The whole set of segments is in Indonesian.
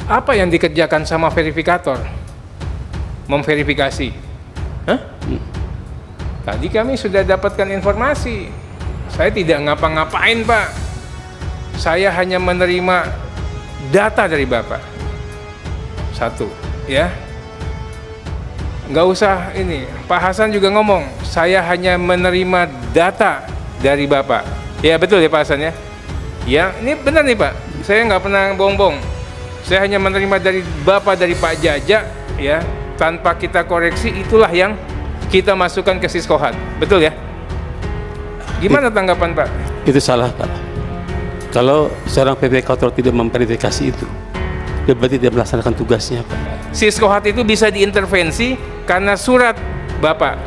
Apa yang dikerjakan sama verifikator? Memverifikasi. Hah? Tadi kami sudah dapatkan informasi. Saya tidak ngapa-ngapain, Pak. Saya hanya menerima data dari Bapak. Satu, ya. Nggak usah ini. Pak Hasan juga ngomong, saya hanya menerima data dari Bapak. Ya betul ya Pak Hasan ya. Ya, ini benar nih Pak. Saya nggak pernah bohong-bohong. Saya hanya menerima dari Bapak, dari Pak Jaja, ya. Tanpa kita koreksi, itulah yang kita masukkan ke Siskohat. Betul ya? Gimana tanggapan Pak? Itu salah Pak. Kalau seorang verifikator tidak memverifikasi itu, dia berarti tidak melaksanakan tugasnya Pak. Siskohat itu bisa diintervensi karena surat Bapak.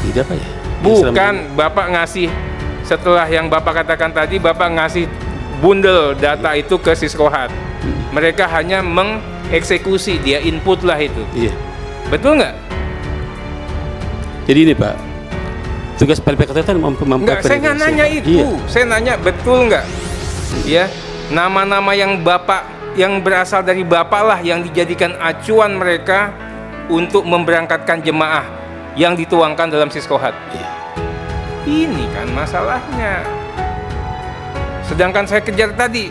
Tidak Pak ya? Bukan Bapak ngasih, setelah yang Bapak katakan tadi, Bapak ngasih bundel data itu ke Siskohat. Mereka hanya mengeksekusi, dia input lah itu. Iya. Betul nggak? Jadi ini Pak, tugas verifikator itu Enggak, saya nggak nanya itu. Iya. Saya nanya betul nggak? Ya, nama-nama yang Bapak, yang berasal dari Bapak lah yang dijadikan acuan mereka untuk memberangkatkan jemaah yang dituangkan dalam Siskohat. Iya. Ini kan masalahnya. Sedangkan saya kejar tadi,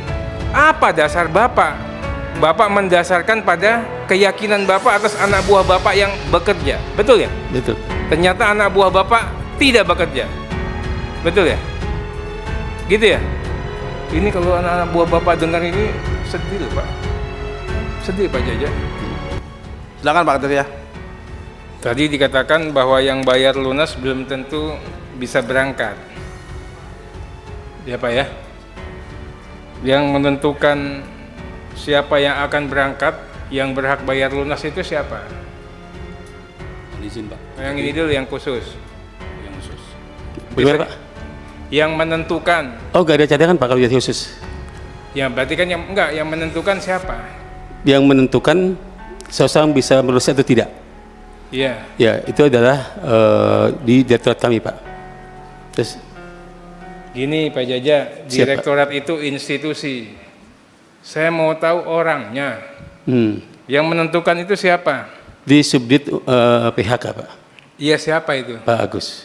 apa dasar Bapak? Bapak mendasarkan pada keyakinan Bapak atas anak buah Bapak yang bekerja. Betul ya? Betul. Ternyata anak buah Bapak tidak bekerja. Betul ya? Gitu ya? Ini kalau anak-anak buah Bapak dengar ini sedih loh Pak. Sedih Pak Jaja. Silakan Pak Ketua. Tadi dikatakan bahwa yang bayar lunas belum tentu bisa berangkat. Ya Pak ya? Yang menentukan siapa yang akan berangkat, yang berhak bayar lunas itu siapa? Izin Pak. Yang ini dulu, yang khusus. Yang khusus. Bisa- Bagaimana Pak? Yang menentukan. Oh nggak ada cadangan Pak kalau yang khusus. Ya berarti kan yang enggak, yang menentukan siapa? Yang menentukan seseorang bisa melulus atau tidak. Iya. Ya itu adalah di direktorat kami Pak. Terus Gini Pak Jaja, direktorat itu institusi. Saya mau tahu orangnya. Yang menentukan itu siapa? di subdit PHK Pak. Iya siapa itu? Pak Agus.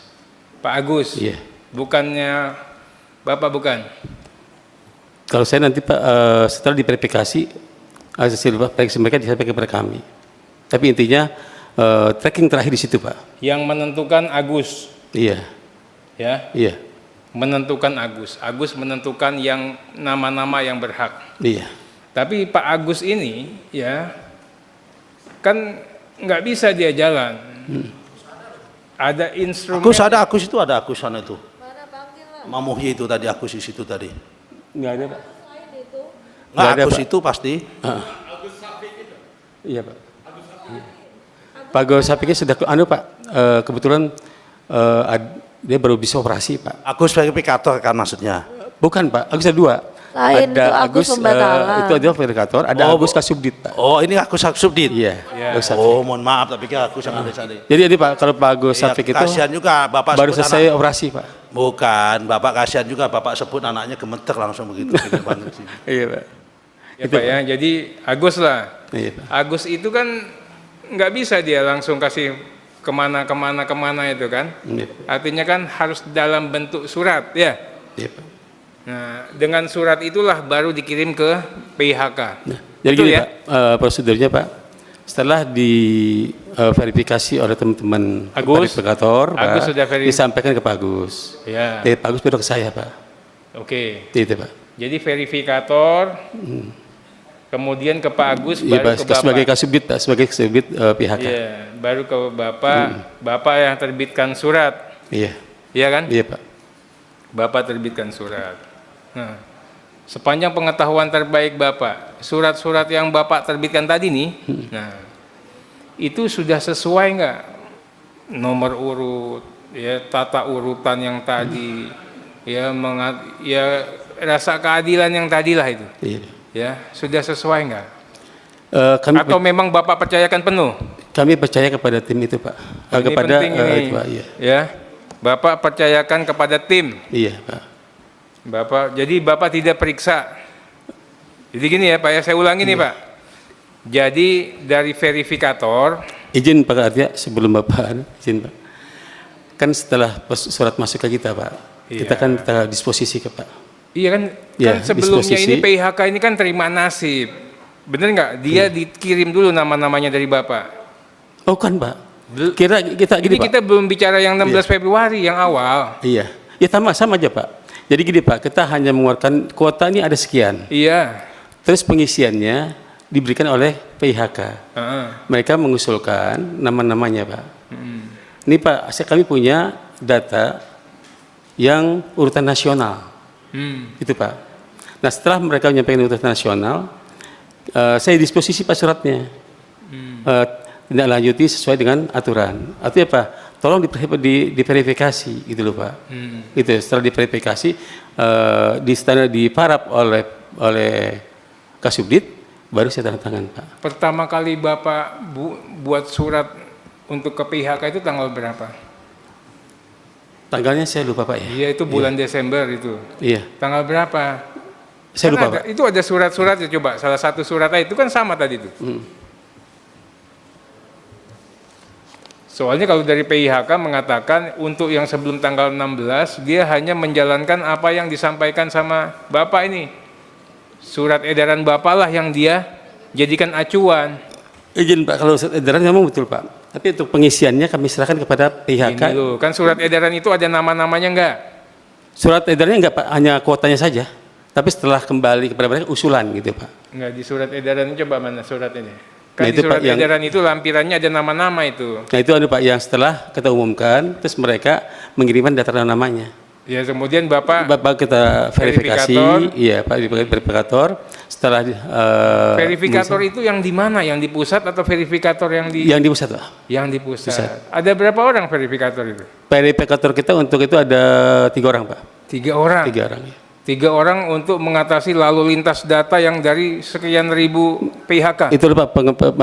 Pak Agus. Iya. Bukannya Bapak bukan? Kalau saya nanti Pak setelah diverifikasi hasil verifikasi mereka disampaikan kepada kami. Tapi intinya tracking terakhir di situ Pak. Yang menentukan Agus. Iya. Ya. Iya. Menentukan Agus. Agus menentukan yang nama-nama yang berhak. Iya. Tapi Pak Agus ini ya kan nggak bisa dia jalan. Ada instrumen. Agus itu ada Agus sana itu. Mamuhi itu tadi Agus di situ tadi. Nggak ada Pak. Nggak ada, Agus Pak. itu pasti. Iya Pak. Pak Agus Sapiknya sudah Pak kebetulan dia baru bisa operasi Pak. Agus verifikator kan maksudnya. Bukan Pak, Agus ada dua. Lain, Ada itu Agus pembatalan. itu adalah verifikator, ada Oh, Agus Kasubdit Pak. Oh ini Agus Subdit. Iya. Ya. Agus Sapik. Oh mohon maaf tapi kan Agus yang ada tadi. Jadi Pak kalau Pak Agus Iya, Sapik itu kasihan juga Bapak baru sebut selesai anak. operasi Pak. Bukan, Bapak kasihan juga Bapak sebut anaknya gemeter langsung begitu. Gede banget sih. Iya Pak. Ya Pak ya, jadi Agus lah. Iya Pak. Agus itu kan nggak bisa dia langsung kasih kemana itu kan. Iya. Artinya kan harus dalam bentuk surat ya. Iya Pak. Nah, dengan surat itulah baru dikirim ke PHK. Nah, jadi Betul gini ya? Pak, prosedurnya Pak, setelah diverifikasi oleh teman-teman Agus, verifikator, Agus Pak, sudah disampaikan ke Pak Agus. Ya. Dari Pak Agus baru ke saya Pak. Oke. Itu Pak. Jadi verifikator, kemudian ke Pak Agus, Iya baru Pak, ke Bapak. sebagai kasubdit Pak, sebagai kasubdit PHK. Iya, baru ke Bapak. Bapak yang terbitkan surat, Iya. iya kan? Iya Pak. Bapak terbitkan surat. Nah, sepanjang pengetahuan terbaik Bapak, surat-surat yang Bapak terbitkan tadi nih, nah itu sudah sesuai nggak nomor urut, ya tata urutan yang tadi, ya rasa keadilan yang tadi lah itu, Iya. ya sudah sesuai nggak? Kami Atau memang Bapak percayakan penuh? kami percaya kepada tim itu Pak. Ini Kepada penting ini, itu Pak. Iya. ya. Bapak percayakan kepada tim. Iya Pak. Bapak, jadi Bapak tidak periksa Jadi gini ya Pak ya, saya ulangi nih Pak. Jadi dari verifikator, Izin Pak Artia, sebelum Bapak, izin Pak. Kan setelah surat masuk ke kita Pak, kita kan kita disposisi ke Pak. iya kan, Ya, kan sebelumnya disposisi. ini PIHK ini kan terima nasib. Bener nggak? Dia dikirim dulu nama-namanya dari Bapak. Oh kan Pak, kira kita Ini gini Pak. kita belum bicara yang 16 Februari yang awal. Iya, ya sama aja Pak. Jadi gini Pak, kita hanya mengeluarkan kuota ini ada sekian. Iya. Terus pengisiannya diberikan oleh PIHK. Heeh. Mereka mengusulkan nama-namanya Pak. Ini Pak, kami punya data yang urutan nasional. Itu Pak. Nah setelah mereka menyampaikan urutan nasional, saya disposisi Pak suratnya. Tindak lanjuti sesuai dengan aturan. Artinya apa? Tolong diverifikasi gitu loh Pak. Gitu. Setelah diverifikasi, diparap oleh Kasubdit, baru saya tanda tangan Pak. Pertama kali Bapak buat surat untuk ke PIHK itu tanggal berapa? Tanggalnya saya lupa Pak ya. Iya itu bulan Desember itu. Iya, Tanggal berapa? saya Kan lupa ada, Pak. itu ada surat-surat ya coba. Salah satu surat itu kan sama tadi itu. Soalnya kalau dari PIHK mengatakan untuk yang sebelum tanggal 16 dia hanya menjalankan apa yang disampaikan sama Bapak ini. Surat edaran Bapak lah yang dia jadikan acuan. Izin Pak, kalau surat edaran memang betul Pak. Tapi untuk pengisiannya kami serahkan kepada PIHK. Ini loh, kan surat edaran itu ada nama-namanya enggak? Surat edarannya enggak Pak, hanya kuotanya saja. Tapi setelah kembali kepada mereka usulan gitu Pak. Enggak, di surat edaran coba mana surat ini? Kan Nah, di itu, surat Pak, yang- edaran itu lampirannya ada nama-nama itu. Nah itu Pak yang setelah kita umumkan, terus mereka mengirimkan data namanya. Ya kemudian Bapak Bapak kita verifikasi, Verifikator. iya Pak, verifikator. Setelah verifikator itu yang di mana? Yang di pusat atau verifikator yang di yang di pusat Pak. yang di pusat? Pusat. Ada berapa orang verifikator itu? Verifikator kita untuk itu ada 3 orang Pak. 3 orang. 3 orang ya. 3 orang untuk mengatasi lalu lintas data yang dari sekian ribu PHK. Itu Pak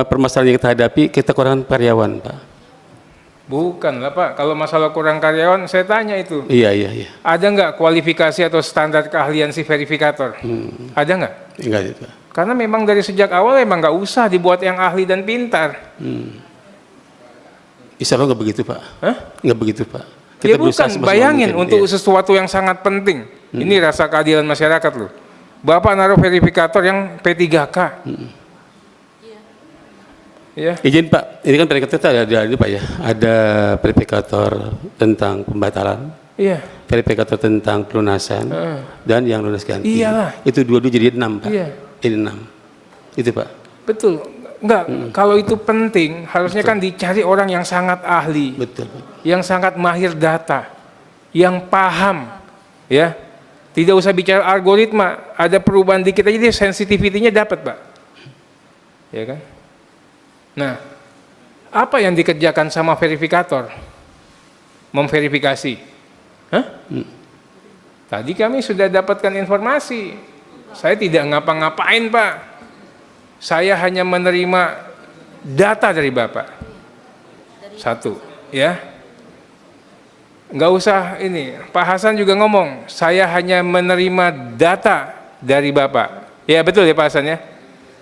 permasalahan yang kita hadapi, kita kurang karyawan Pak. Bukan lah Pak, kalau masalah kurang karyawan saya tanya itu. Iya. Ada nggak kualifikasi atau standar keahlian si verifikator? Ada nggak? Enggak itu Pak. Karena memang dari sejak awal memang nggak usah dibuat yang ahli dan pintar. Insya Allah nggak begitu Pak. Hah? Nggak begitu Pak. Ya berusaha bukan, semaksimal bayangin mungkin, untuk iya. sesuatu yang sangat penting. Ini rasa keadilan masyarakat loh. Bapak naruh verifikator yang P3K. Ya. Izin Pak, ini kan verifikator ada ini Pak ya, ada verifikator tentang pembatalan, Iya. verifikator tentang pelunasan, dan yang lunas ganti. Iyalah. Itu dua-dua jadi 6 Pak. Iya. Jadi 6. Itu Pak. Betul. Enggak, kalau itu penting harusnya kan dicari orang yang sangat ahli, Betul Pak. yang sangat mahir data, yang paham, ya. Tidak usah bicara algoritma, ada perubahan dikit aja dia sensitivity-nya dapat, Pak. Ya kan? Nah, apa yang dikerjakan sama verifikator? Memverifikasi. Hah? Tadi kami sudah dapatkan informasi. Saya tidak ngapa-ngapain, Pak. Saya hanya menerima data dari Bapak. Satu, ya. Nggak usah ini, Pak Hasan juga ngomong, saya hanya menerima data dari Bapak. Ya betul ya Pak Hasan ya?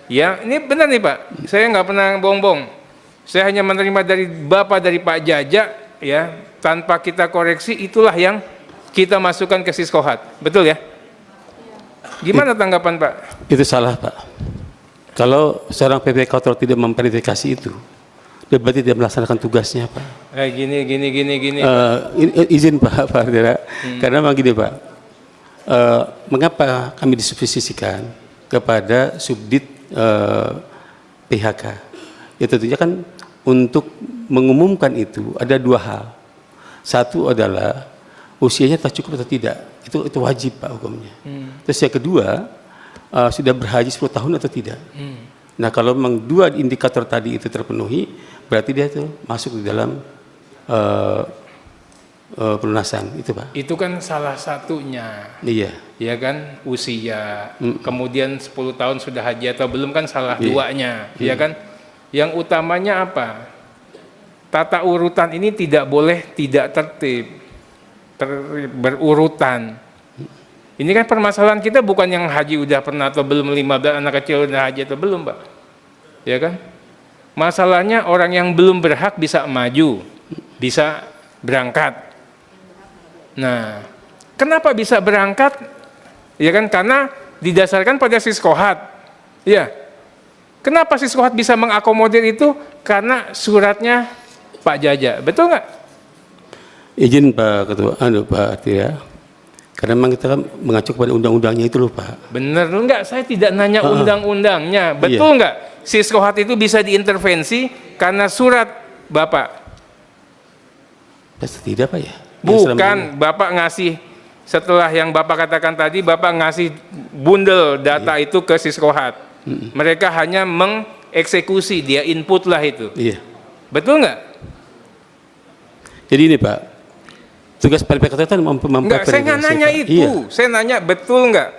Ya, ini benar nih Pak, saya nggak pernah bohong-bohong. Saya hanya menerima dari Bapak, dari Pak Jaja, ya, tanpa kita koreksi, itulah yang kita masukkan ke Siskohat. Betul ya? Gimana tanggapan Pak? Itu salah Pak. Kalau seorang verifikator tidak memverifikasi itu, dia berarti tidak melaksanakan tugasnya Pak. Gini. Izin Pak Ardira, karena memang gini Pak, mengapa kami disubsisikan kepada subdit PHK? Ya tentunya kan untuk mengumumkan itu ada 2 hal. Satu adalah usianya tak cukup atau tidak, itu wajib Pak hukumnya. Terus yang kedua, sudah berhaji 10 tahun atau tidak. Nah kalau memang 2 indikator tadi itu terpenuhi, berarti dia itu masuk di dalam pelunasan itu Pak. Itu kan salah satunya. Iya. Ya kan, usia, kemudian 10 tahun sudah haji atau belum kan salah Iya. duanya, ya kan? Yang utamanya apa? Tata urutan ini tidak boleh tidak tertib, berurutan. Ini kan permasalahan kita bukan yang haji udah pernah atau belum, 15 anak kecil udah haji atau belum, Pak. Ya kan? Masalahnya orang yang belum berhak bisa maju, bisa berangkat. Nah, kenapa bisa berangkat? Ya kan, karena didasarkan pada siskohat. Ya. Kenapa siskohat bisa mengakomodir itu? Karena suratnya Pak Jaja. Betul nggak? Izin Pak Ketua, Pak Artiria. Karena memang kita kan mengacu kepada undang-undangnya itu loh Pak. Bener enggak? Saya tidak nanya undang-undangnya. Betul enggak? Siskohat itu bisa diintervensi karena surat Bapak. Pasti tidak Pak ya? Bukan, Bapak ngasih, setelah yang Bapak katakan tadi, Bapak ngasih bundel data itu ke Siskohat. Mereka hanya mengeksekusi, dia input lah itu. Iya. Betul nggak? Jadi ini Pak, tugas PLPK itu Enggak, saya nggak nanya itu. Iya. Saya nanya betul nggak?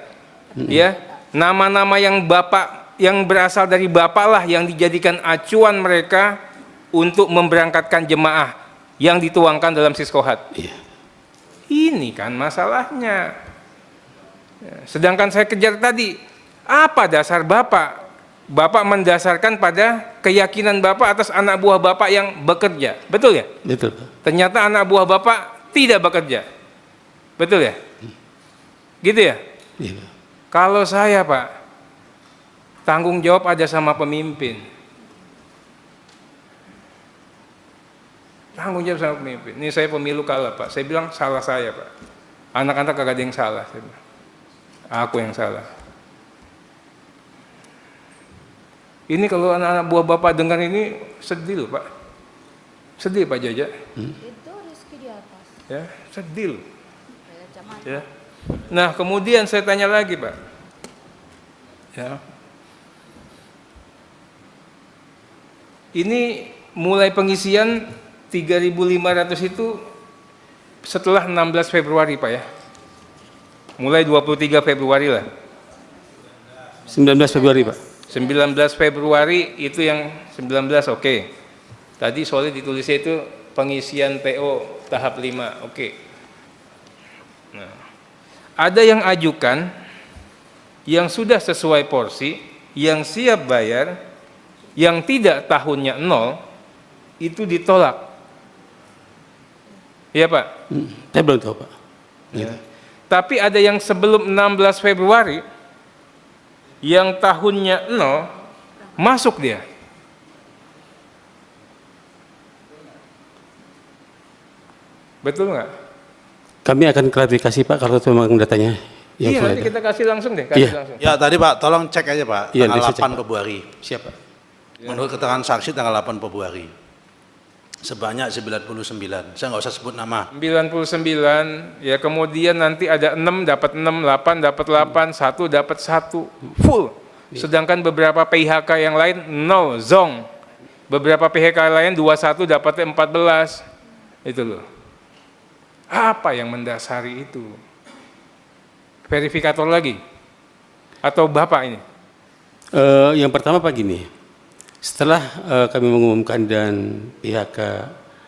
Ya, nama-nama yang Bapak, yang berasal dari Bapak lah yang dijadikan acuan mereka untuk memberangkatkan jemaah yang dituangkan dalam Siskohat. Iya. Ini kan masalahnya. Ya, sedangkan saya kejar tadi, apa dasar Bapak? Bapak mendasarkan pada keyakinan Bapak atas anak buah Bapak yang bekerja. Betul ya? Betul Pak. Ternyata anak buah Bapak tidak bekerja. Betul ya? Gitu ya? Iya. Kalau saya Pak, tanggung jawab ada sama pemimpin. Tanggung jawab sama pemimpin. Ini saya pemilu kalah Pak. Saya bilang salah saya Pak. Anak-anak kagak ada yang salah. Saya bilang. Aku yang salah. Ini kalau anak-anak buah Bapak dengar ini sedih loh Pak. Sedih Pak Jaja. Itu Rizky di atas. Ya, sedih loh. Kacamata. Ya. Nah, kemudian saya tanya lagi, Pak. Ya. Ini mulai pengisian 3.500 itu setelah 16 Februari, Pak ya. Mulai 23 Februari lah. 19 Februari Pak. 19 Februari itu yang 19 oke. Tadi soalnya ditulisnya itu pengisian PO tahap 5, oke. Nah, ada yang ajukan yang sudah sesuai porsi, yang siap bayar, yang tidak tahunnya 0 itu ditolak. Iya Pak? Saya belum tahu Pak. Ya. Tapi ada yang sebelum 16 Februari yang tahunnya 0 masuk dia. Betul nggak? Kami akan klarifikasi Pak kalau itu memang datanya yang Iya, sudah nanti ada. kita kasih langsung deh. Kasih Iya. langsung. Ya tadi Pak, tolong cek aja Pak, Iya, tanggal bisa cek, 8 Pak. Februari. Siapa? Menurut keterangan saksi tanggal 8 Februari. Sebanyak 99. Saya nggak usah sebut nama. 99, ya kemudian nanti ada 6 dapat 6, 8 dapat 8, 1 dapat 1, full. Sedangkan beberapa PHK yang lain 0, zong. Beberapa PHK lain 21 dapat 14. Itu loh. Apa yang mendasari itu? Verifikator lagi? Atau Bapak ini? Yang pertama Pak gini, setelah kami mengumumkan dan pihak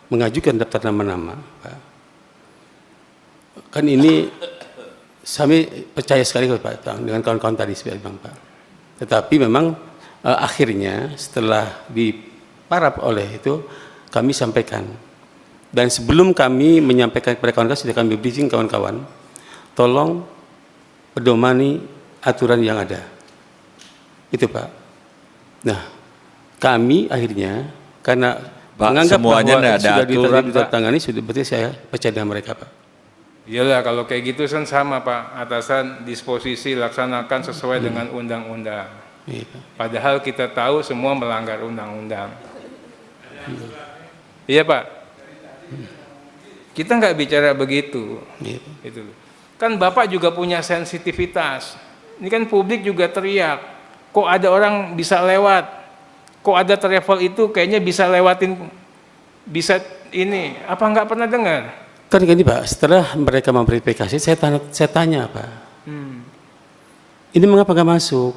mengajukan daftar nama-nama, Pak, kan ini kami percaya sekali Pak dengan kawan-kawan tadi sebenarnya Bang Pak. Tetapi memang akhirnya setelah diparap oleh itu kami sampaikan, dan sebelum kami menyampaikan kepada kawan-kawan sudah kami briefing kawan-kawan, tolong pedomani aturan yang ada. Itu Pak. Nah, kami akhirnya karena Pak, menganggap semuanya bahwa ada sudah aturan, ditandatangani, sudah berarti saya percaya dengan mereka Pak. Iyalah kalau kayak gitu kan sama Pak, atasan disposisi laksanakan sesuai dengan undang-undang. Iya, Pak. Padahal kita tahu semua melanggar undang-undang. Iya Pak. Kita nggak bicara begitu. Iya. Itu. Kan Bapak juga punya sensitivitas. Ini kan publik juga teriak. Kok ada orang bisa lewat? Kok ada travel itu kayaknya bisa lewatin, bisa ini. Apa nggak pernah dengar? Kan gini Pak, setelah mereka memverifikasi, saya tanya Pak, ini mengapa nggak masuk?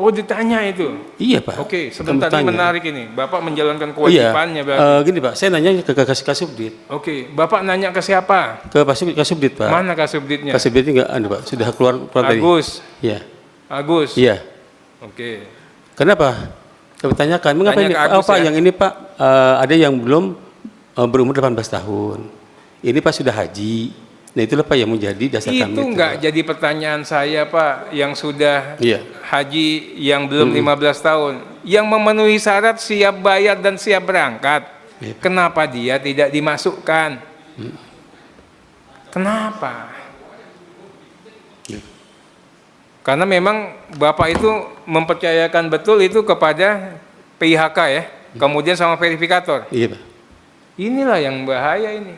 Oh, ditanya itu. Iya Pak. Oke, sebentar Kami ini tanya. menarik ini. Bapak menjalankan Oh, iya. kewajibannya berarti. Gini Pak, saya nanya ke Kasubdit. Oke, Bapak nanya ke siapa? Ke Kasubdit Pak. Mana Kasubditnya? Kasubdit enggak Pak, sudah keluar tadi. Agus. Iya. Agus. Iya. Oke. Kenapa? Kami tanyakan, mengapa Tanya ini ke Pak? Agus Pak, ya. yang ini Pak ada yang belum berumur 18 tahun. Ini Pak sudah haji. Nah itulah Pak yang menjadi dasar kami. Itu enggak jadi pertanyaan saya, Pak, yang sudah Iya. haji yang belum 15 tahun, yang memenuhi syarat siap bayar dan siap berangkat. Iya. Kenapa dia tidak dimasukkan? Kenapa? Iya. Karena memang Bapak itu mempercayakan betul itu kepada PIHK ya, kemudian sama verifikator. Iya Pak. Inilah yang bahaya ini.